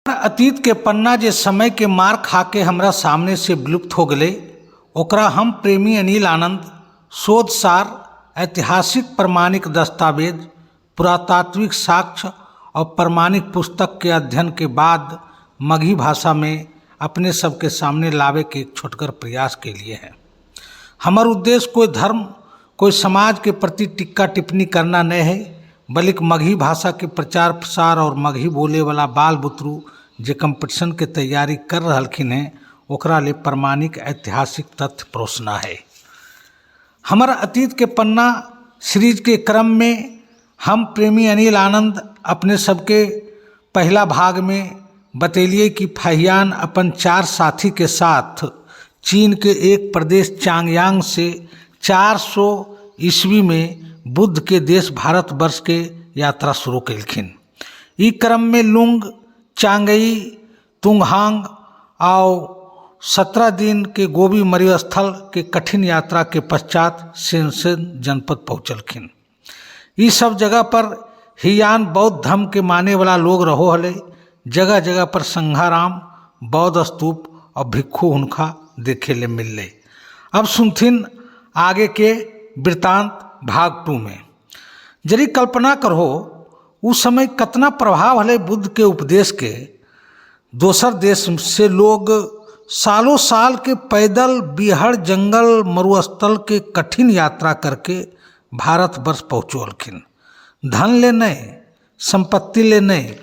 अतीत के पन्ना जे समय के मार खा के हमरा सामने से विलुप्त हो गए, ओकरा हम प्रेमी अनिल आनंद शोध सार, ऐतिहासिक प्रमाणिक दस्तावेज, पुरातात्विक साक्ष्य और प्रमाणिक पुस्तक के अध्ययन के बाद मगही भाषा में अपने सबके सामने लावे के एक छोटकर प्रयास के लिए है। हमार उद्देश्य कोई धर्म, कोई समाज के प्रति टिक्का टिप्पणी करना नहीं है, बल्कि मगही भाषा के प्रचार प्रसार और मगही बोले वाला बाल बुतरू जे कंपटीशन के तैयारी कर रहलखिन हैं, ओकरा ले प्रमाणिक ऐतिहासिक तथ्य परोसना है। हमारा अतीत के पन्ना सीरीज के क्रम में हम प्रेमी अनिल आनंद अपने सबके पहला भाग में बतैलिए कि फाहियान अपन 4 साथी के साथ चीन के एक प्रदेश चांगयांग से 400 ईस्वी में बुद्ध के देश भारतवर्ष के यात्रा शुरू कलखिन। ई क्रम में लुंग, चांगई, तुंगहांग और 17 दिन के गोबी मरुस्थल के कठिन यात्रा के पश्चात शेनसेन जनपद पहुँचलखिन। इस सब जगह पर हियान बौद्ध धर्म के माने वाला लोग रहो हले। जगह जगह पर संघाराम, बौद्ध स्तूप और भिक्षु हुनका देखे ले मिलले। अब सुनथिन आगे के वृत्तांत भाग 2 में। जरी कल्पना करो उस समय कितना प्रभाव हले बुद्ध के उपदेश के। दोसर देश से लोग सालों साल के पैदल बिहड़ जंगल मरुस्थल के कठिन यात्रा करके भारतवर्ष पहुँचलखिन। धन ले नहीं, संपत्ति ले नहीं,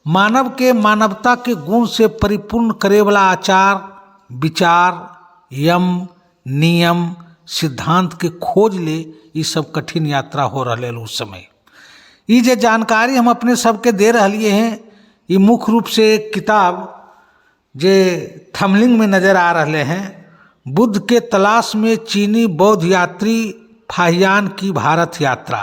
मानव के मानवता के गुण से परिपूर्ण करे वाला आचार विचार, यम नियम सिद्धांत के खोज ले ये सब कठिन यात्रा हो रहे उस समय। ये जो जानकारी हम अपने सबके दे रहे हैं, ये मुख्य रूप से एक किताब जे थमलिंग में नज़र आ रहे हैं, बुद्ध के तलाश में चीनी बौद्ध यात्री फाहियान की भारत यात्रा,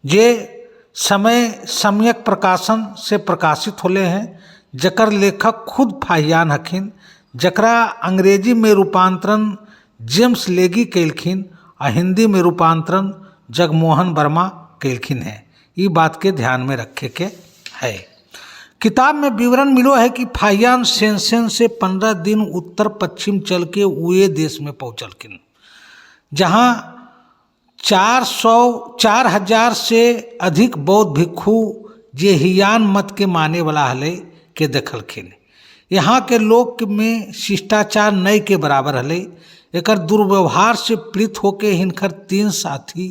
जे समय सम्यक प्रकाशन से प्रकाशित होले हैं, जकर लेखक खुद फाहियान हखिन, जकरा अंग्रेजी में रूपांतरण जेम्स लेगी कैलखिन और हिंदी में रूपांतरण जगमोहन वर्मा कैलखिन है। ये बात के ध्यान में रखे के है। किताब में विवरण मिलो है कि फाहियान शेनसेन से 15 दिन उत्तर पश्चिम चल के उए देश में पहुँचलखिन, जहाँ 4,000 से अधिक बौद्ध भिक्षु जे हियान मत के माने वाला हले के देखलखिन। यहाँ के लोग में शिष्टाचार नई के बराबर हले। एकर दुर्व्यवहार से पीड़ित होके हिनकर 3 साथी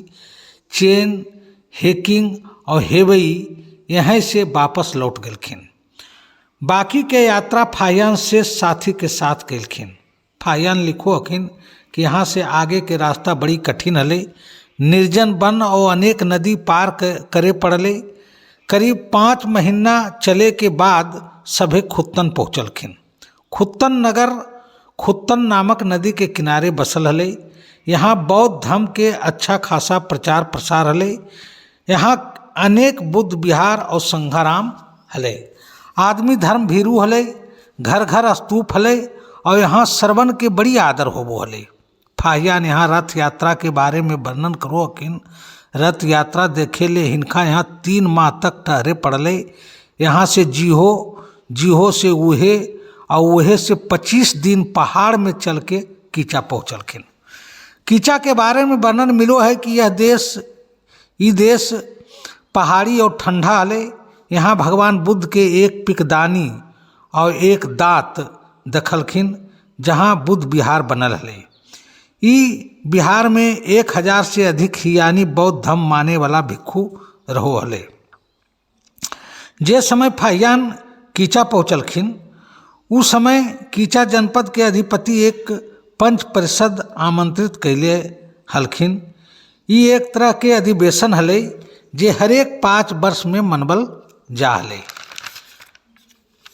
चेन, हेकिंग और हेवई यहाँ से वापस लौट गलखिन। बाकी के यात्रा फाहियान से साथी के साथ कैलखिन। फाहियान लिखो हखिन कि यहाँ से आगे के रास्ता बड़ी कठिन हले, निर्जन वन और अनेक नदी पार करे पड़ले। करीब 5 महीना चले के बाद सभे खुत्तन पहुँचलखिन। खुत्तन नगर खुत्तन नामक नदी के किनारे बसल हले। यहाँ बौद्ध धर्म के अच्छा खासा प्रचार प्रसार हले। यहाँ अनेक बुद्ध विहार और संघाराम हले। आदमी धर्म भीरू हले, घर घर स्तूप हले और यहाँ श्रवण के बड़ी आदर होबो हले। फाहियान यहाँ रथ यात्रा के बारे में वर्णन करो हकिन। रथ यात्रा देखे ले हिनका यहाँ 3 माह तक ठहरे पड़ले। यहाँ से जीहो से उहे और उहे से 25 दिन पहाड़ में चल के कीचा पहुँचलखिन। कीचा के बारे में वर्णन मिलो है कि यह देश पहाड़ी और ठंडा हले। यहाँ भगवान बुद्ध के एक पिकदानी और एक दांत देखलखिन, जहाँ बुद्ध विहार बनल हले। ई बिहार में 1000 से अधिक हियानी बौद्ध धर्म माने वाला भिक्षु रहो हले। जे समय फाहियान कीचा पहुँचलखिन, उस समय कीचा जनपद के अधिपति एक पंच परिषद आमंत्रित कैले हलखिन। ये एक तरह के अधिवेशन हले जे हरेक 5 वर्ष में मनबल जा हले,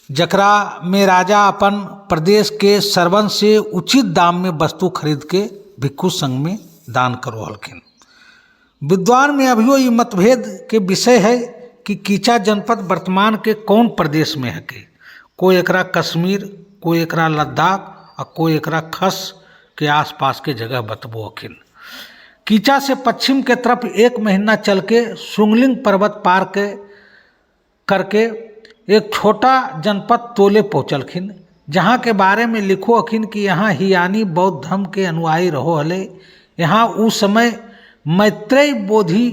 जकरा में राजा अपन प्रदेश के सरवन से उचित दाम में वस्तु खरीद के भिक्षु संघ में दान करो हलखिन। विद्वान में अभियो ये मतभेद के विषय है कि कीचा जनपद वर्तमान के कौन प्रदेश में है के। कोई एकरा कश्मीर, कोई एकरा लद्दाख और कोई एकरा खस के आसपास के जगह बतबो हखिन। कीचा से पश्चिम के तरफ 1 महीना चल के सुंगलिंग पर्वत पार करके एक छोटा जनपद तोले पहुँचलखिन, जहाँ के बारे में लिखो अखिन कि यहाँ हियानी बौद्ध धर्म के अनुयायी रहो हले। यहाँ उस समय मैत्रेय बोधि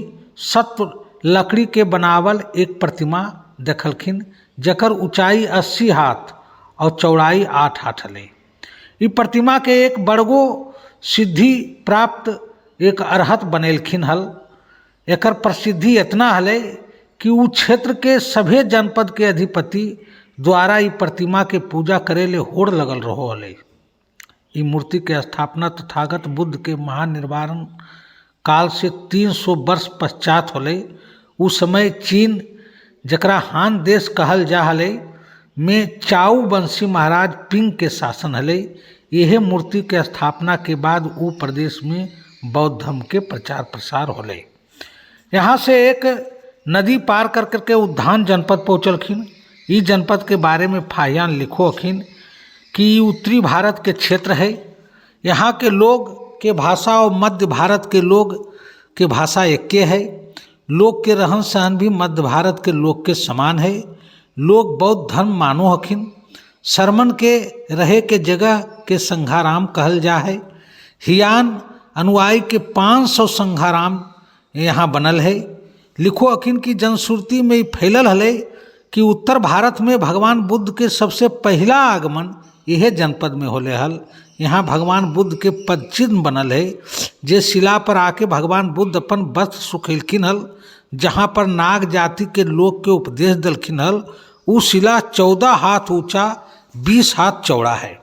सत्व लकड़ी के बनावल एक प्रतिमा देखलखिन, जकर ऊंचाई 80 हाथ और चौड़ाई 8 हाथ हले। ई प्रतिमा के एक बड़गो सिद्धि प्राप्त एक अरहत बनेलखिन हल। एकर प्रसिद्धि इतना हले कि उ क्षेत्र के सभे जनपद के अधिपति द्वारा ई प्रतिमा के पूजा करे ले होड़ लगल रहो हले। ई मूर्ति के स्थापना तथागत बुद्ध के महानिर्वाण काल से 300 वर्ष पश्चात होले। उस समय चीन, जकरा हान देश कहल जा हले, में चाऊ वंशी महाराज पिंग के शासन हले। यह मूर्ति के स्थापना के बाद उ प्रदेश में बौद्ध धर्म के प्रचार प्रसार होले। यहाँ से एक नदी पार कर करके उद्यान जनपद पहुँचलखिन। ई जनपद के बारे में फाहियान लिखो अखिन कि उत्तरी भारत के क्षेत्र है। यहाँ के लोग के भाषा और मध्य भारत के लोग के भाषा एक है। लोग के रहन सहन भी मध्य भारत के लोग के समान है। लोग बौद्ध धर्म मानो हखिन। शर्मन के रहे के जगह के संघाराम कहल जा है। हियान अनुयायी के 500 संघाराम यहाँ बनल है। लिखो अखिन की जनश्रुति में फैलल हले कि उत्तर भारत में भगवान बुद्ध के सबसे पहला आगमन यह जनपद में होले हल। यहाँ भगवान बुद्ध के पदचिन्ह बनल है, जे शिला पर आके भगवान बुद्ध अपन वस्त्र सुखेलखिन हल, जहाँ पर नाग जाति के लोग के उपदेश दलखिन हल। उ शिला 14 हाथ ऊंचा 20 हाथ चौड़ा है।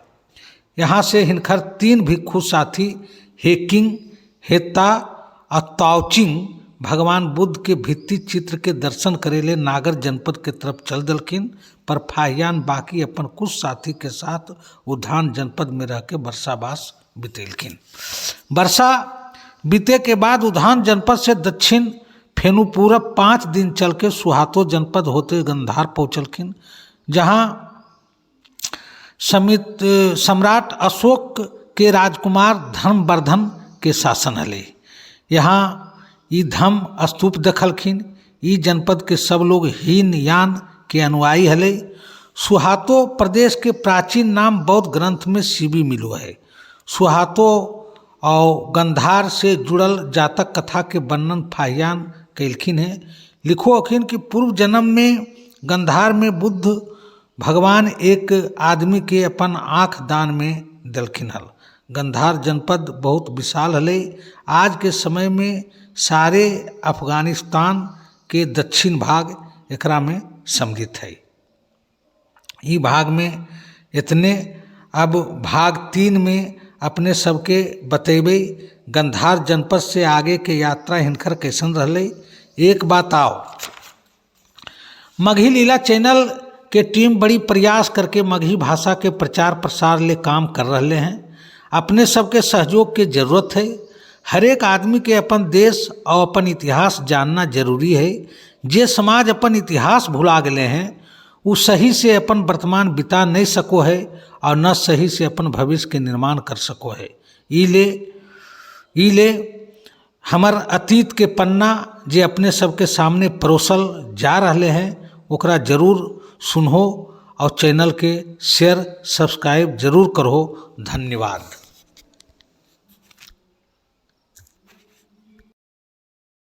यहाँ से हिनकर 3 भिक्षु साथी हेकिंग, हेता और ताओचिंग भगवान बुद्ध के भित्ति चित्र के दर्शन करेले नागर जनपद के तरफ चल दलखिन। पर फाहियान बाकी अपन कुछ साथी के साथ उद्यान जनपद में रह के वर्षावास बितेलखिन। वर्षा बीते के बाद उद्यान जनपद से दक्षिण फेनु पूरब 5 दिन चल के सुहातो जनपद होते गंधार पहुँचलखिन, जहाँ सम्राट अशोक के राजकुमार धर्मवर्धन के शासन हले। यहाँ ई धम्म स्तूप देखलखिन। ई जनपद के सब लोग हीन यान के अनुयायी हले। सुहातो प्रदेश के प्राचीन नाम बौद्ध ग्रंथ में शिवी मिलो है। सुहातो और गंधार से जुड़ल जातक कथा के वर्णन फाहियान कैलखिन है। लिखो अखिन कि पूर्व जन्म में गंधार में बुद्ध भगवान एक आदमी के अपन आँख दान में दलखिन हल। गंधार जनपद बहुत विशाल हले। आज के समय में सारे अफगानिस्तान के दक्षिण भाग एकरा में सम्मिलित है। ई भाग में इतने। अब भाग 3 में अपने सबके बतेबे गंधार जनपद से आगे के यात्रा हिनकर कैसन रहले। एक बात आओ, मगही लीला चैनल के टीम बड़ी प्रयास करके मगही भाषा के प्रचार प्रसार ले काम कर रहे हैं। अपने सबके सहयोग के जरूरत है। हर एक आदमी के अपन देश और अपन इतिहास जानना जरूरी है। जे समाज अपन इतिहास भुला गए हैं, वो सही से अपन वर्तमान बिता नहीं सको है और न सही से अपन भविष्य के निर्माण कर सको है। इले हमर अतीत के पन्ना जे अपने सबके सामने परोसल जा रहे हैं, ओकरा जरूर सुनहो और चैनल के शेयर सब्सक्राइब जरूर करो। धन्यवाद।